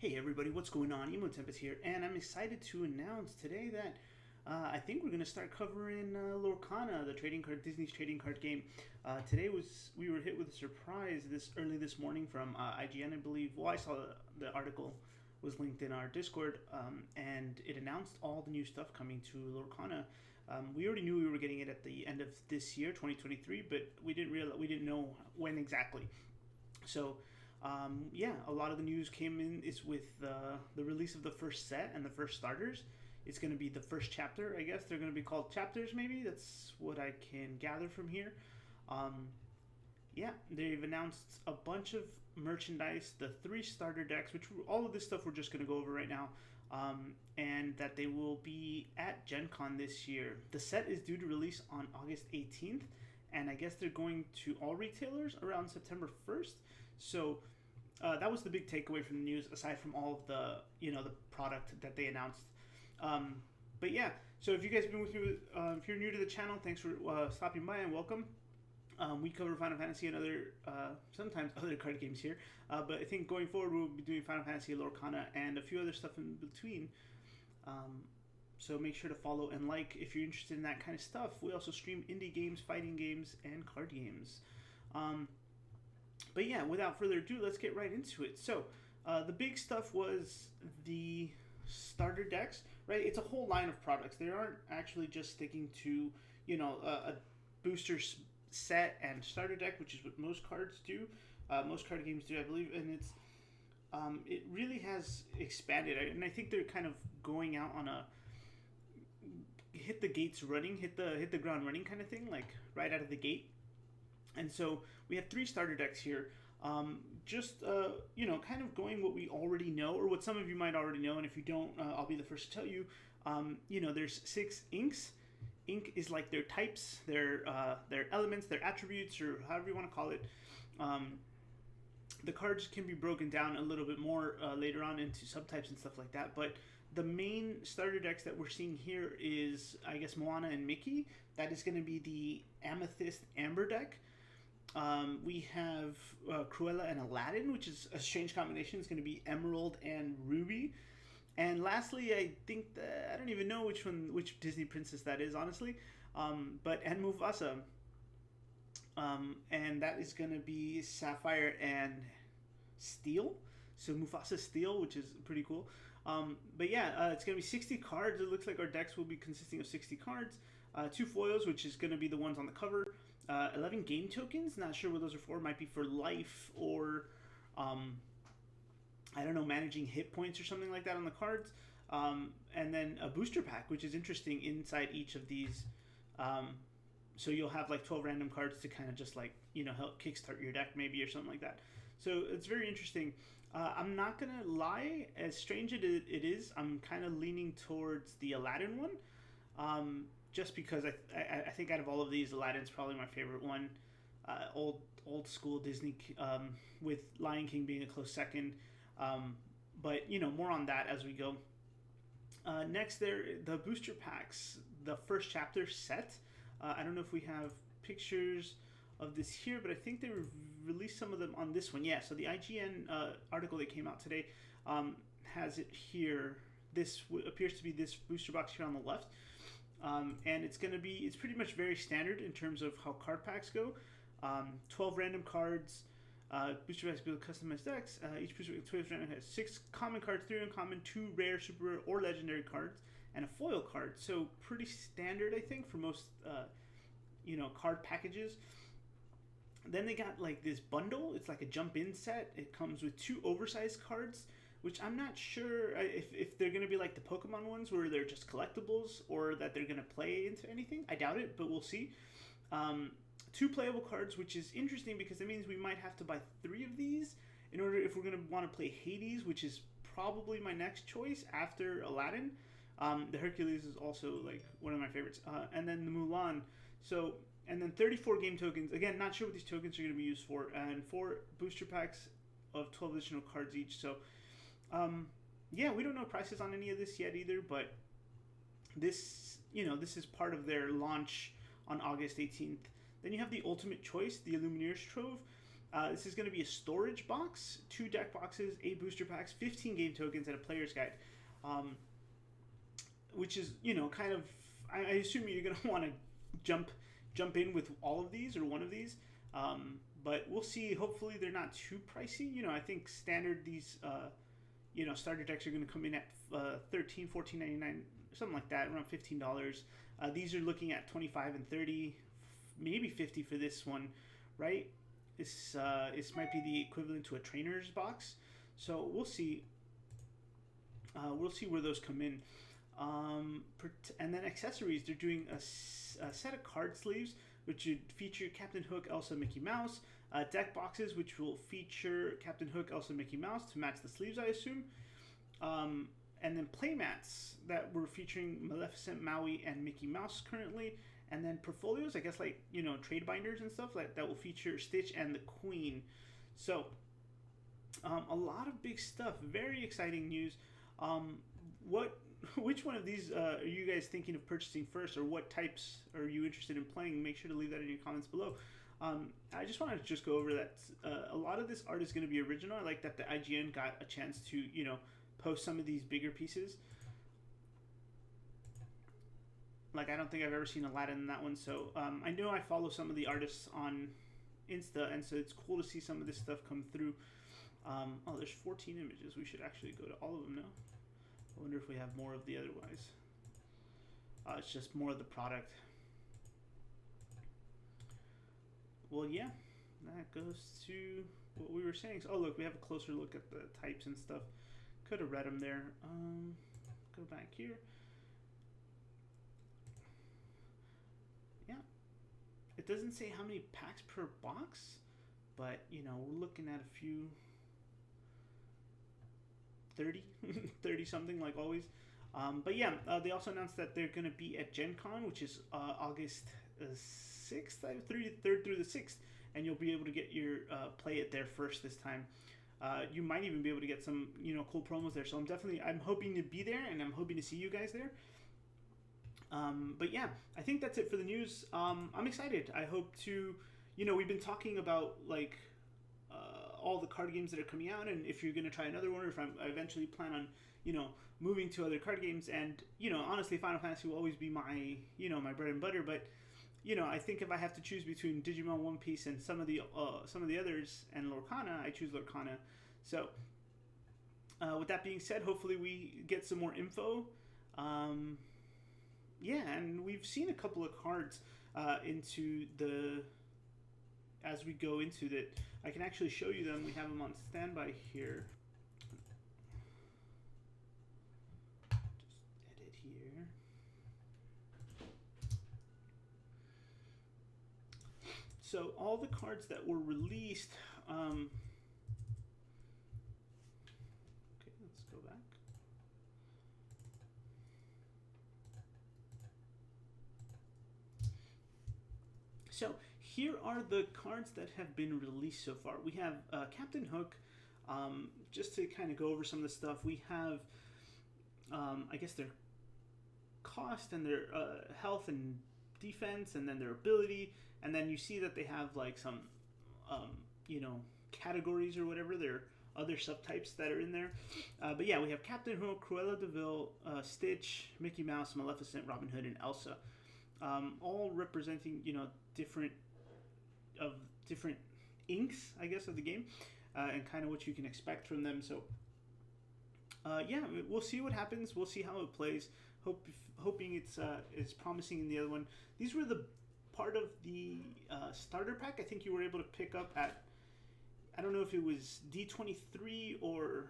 Hey everybody, what's going on? Emo Tempest here, and I'm excited to announce today that I think we're going to start covering Lorcana, the trading card, Disney's trading card game. Today we were hit with a surprise this morning from IGN, I believe. Well, I saw the article was linked in our Discord, and it announced all the new stuff coming to Lorcana. We already knew we were getting it at the end of this year, 2023, but we didn't know when exactly. So yeah, a lot of the news came in is with the release of the first set and the first starters. It's going to be the first chapter, I guess. They're going to be called chapters, maybe. That's what I can gather from here. Um, yeah, they've announced a bunch of merchandise, the 3 starter decks, which all of this stuff we're just going to go over right now, and that they will be at Gencon this year. The set is due to release on August 18th, and I guess they're going to all retailers around September 1st. So that was the big takeaway from the news, aside from all of the the product that they announced. But yeah, so if you guys have been with me, if you're new to the channel, thanks for stopping by and welcome. We cover Final Fantasy and other sometimes other card games here, but I think going forward we'll be doing Final Fantasy, Lorcana, and a few other stuff in between. So make sure to follow and like if you're interested in that kind of stuff. We also stream indie games, fighting games, and card games. But yeah, without further ado, let's get right into it. So the big stuff was the starter decks, right? It's a whole line of products. They aren't actually just sticking to a booster set and starter deck, which is what most cards do. Most card games do, I believe, and it really has expanded, and I think they're kind of going out on a hit the gates running, hit the ground running kind of thing, like right out of the gate. And so we have 3 starter decks here. Kind of going what we already know, or what some of you might already know, and if you don't, I'll be the first to tell you. There's 6 inks. Ink is like their types, their elements, their attributes, or however you want to call it. The cards can be broken down a little bit more later on into subtypes and stuff like that, but the main starter decks that we're seeing here is, I guess, Moana and Mickey. That is going to be the Amethyst Amber deck. We have Cruella and Aladdin, which is a strange combination. It's going to be Emerald and Ruby. And lastly, I think that I don't even know which Disney princess that is, honestly. And Mufasa. And that is going to be Sapphire and Steel. So Mufasa Steel, which is pretty cool. It's going to be 60 cards. It looks like our decks will be consisting of 60 cards. 2 foils, which is going to be the ones on the cover. 11 game tokens. Not sure what those are for. Might be for life or, I don't know, managing hit points or something like that on the cards. And then a booster pack, which is interesting inside each of these. So you'll have like 12 random cards to kind of just like, help kickstart your deck maybe or something like that. So it's very interesting. I'm not going to lie, as strange it is, I'm kind of leaning towards the Aladdin one. Just because I think out of all of these, Aladdin's probably my favorite one. Old school Disney, with Lion King being a close second. But more on that as we go. Next, the booster packs, the first chapter set. I don't know if we have pictures of this here, but I think they released some of them on this one. Yeah, so the IGN article that came out today has it here. This appears to be this booster box here on the left. And it's pretty much very standard in terms of how card packs go. 12 random cards. Booster packs build customized decks. Each booster pack random has 6 common cards, 3 uncommon, 2 rare, super rare, or legendary cards, and a foil card. So pretty standard, I think, for most card packages. Then they got like this bundle. It's like a jump-in set. It comes with 2 oversized cards, which I'm not sure if they're going to be like the Pokemon ones where they're just collectibles or that they're going to play into anything. I doubt it, but we'll see. 2 playable cards, which is interesting because it means we might have to buy 3 of these in order if we're going to want to play Hades, which is probably my next choice after Aladdin. The Hercules is also like one of my favorites. And then the Mulan. And then 34 game tokens. Again, not sure what these tokens are going to be used for. And 4 booster packs of 12 additional cards each. So, we don't know prices on any of this yet either. But this is part of their launch on August 18th. Then you have the Ultimate Choice, the Illumineers Trove. This is going to be a storage box, 2 deck boxes, 8 booster packs, 15 game tokens, and a player's guide. Which is, you know, kind of, I assume you're going to want to jump in with all of these or one of these. But we'll see. Hopefully they're not too pricey. You know, I think standard these, you know, starter decks are going to come in at $13, $14.99, something like that, around $15. These are looking at 25 and 30, maybe 50 for this one, right? This might be the equivalent to a trainer's box. So we'll see. We'll see where those come in. And then accessories, they're doing a set of card sleeves, which would feature Captain Hook, Elsa, Mickey Mouse. Deck boxes, which will feature Captain Hook, Elsa, Mickey Mouse to match the sleeves, I assume. And then playmats that we're featuring Maleficent, Maui, and Mickey Mouse currently. And then portfolios, I guess, like, you know, trade binders and stuff like that will feature Stitch and the Queen. So a lot of big stuff. Very exciting news. Which one of these are you guys thinking of purchasing first, or what types are you interested in playing? Make sure to leave that in your comments below. I just wanted to just go over that. A lot of this art is going to be original. I like that the IGN got a chance to, you know, post some of these bigger pieces. Like, I don't think I've ever seen Aladdin in that one. So I know I follow some of the artists on Insta, and so it's cool to see some of this stuff come through. Oh, there's 14 images. We should actually go to all of them now. I wonder if we have more of the otherwise. It's just more of the product. Well, yeah, that goes to what we were saying. So, oh, look, we have a closer look at the types and stuff. Could have read them there. Go back here. Yeah, it doesn't say how many packs per box, but, you know, we're looking at a few 30 something, like always. But yeah, they also announced that they're going to be at Gencon, which is August 6th, 3rd through the 6th, and you'll be able to get your play it there first this time. You might even be able to get some, you know, cool promos there. So I'm hoping to be there, and I'm hoping to see you guys there. But yeah, I think that's it for the news. I'm excited. I hope to, you know, we've been talking about, like, all the card games that are coming out, and if you're going to try another one, or if I eventually plan on, you know, moving to other card games. And, you know, honestly, Final Fantasy will always be my, you know, my bread and butter. But, you know, I think if I have to choose between Digimon, One Piece, and some of the others, and Lorcana, I choose Lorcana. So with that being said, hopefully we get some more info. Yeah, and we've seen a couple of cards as we go into it. I can actually show you them. We have them on standby here. Just edit here. So all the cards that were released. Okay, let's go back. So here are the cards that have been released so far. We have Captain Hook. Just to kind of go over some of the stuff, we have, I guess, their cost and their health and defense, and then their ability, and then you see that they have, like, some, you know, categories or whatever. There are other subtypes that are in there. But yeah, we have Captain Hook, Cruella de Vil, Stitch, Mickey Mouse, Maleficent, Robin Hood, and Elsa. All representing, you know, different inks, I guess, of the game, and kind of what you can expect from them. So yeah, we'll see what happens. We'll see how it plays. Hoping it's promising in the other one. These were the part of the starter pack. I think you were able to pick up at, I don't know if it was D23 or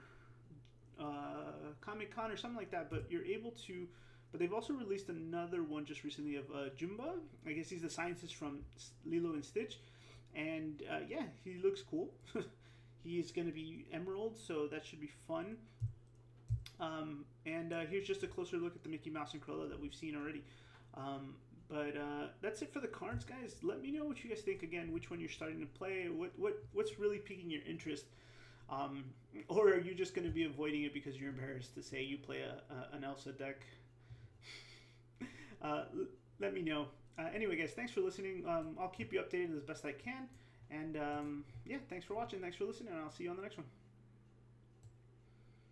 Comic Con or something like that, but you're able to. But they've also released another one just recently of Jumba. I guess he's the scientist from Lilo and Stitch. And yeah, he looks cool. He's going to be Emerald, so that should be fun. And here's just a closer look at the Mickey Mouse and Cruella that we've seen already. But that's it for the cards, guys. Let me know what you guys think. Again, which one you're starting to play. What's really piquing your interest. Or are you just going to be avoiding it because you're embarrassed to say you play an Elsa deck? Let me know. Anyway, guys, thanks for listening. I'll keep you updated as best I can. And yeah, thanks for watching. Thanks for listening. And I'll see you on the next one.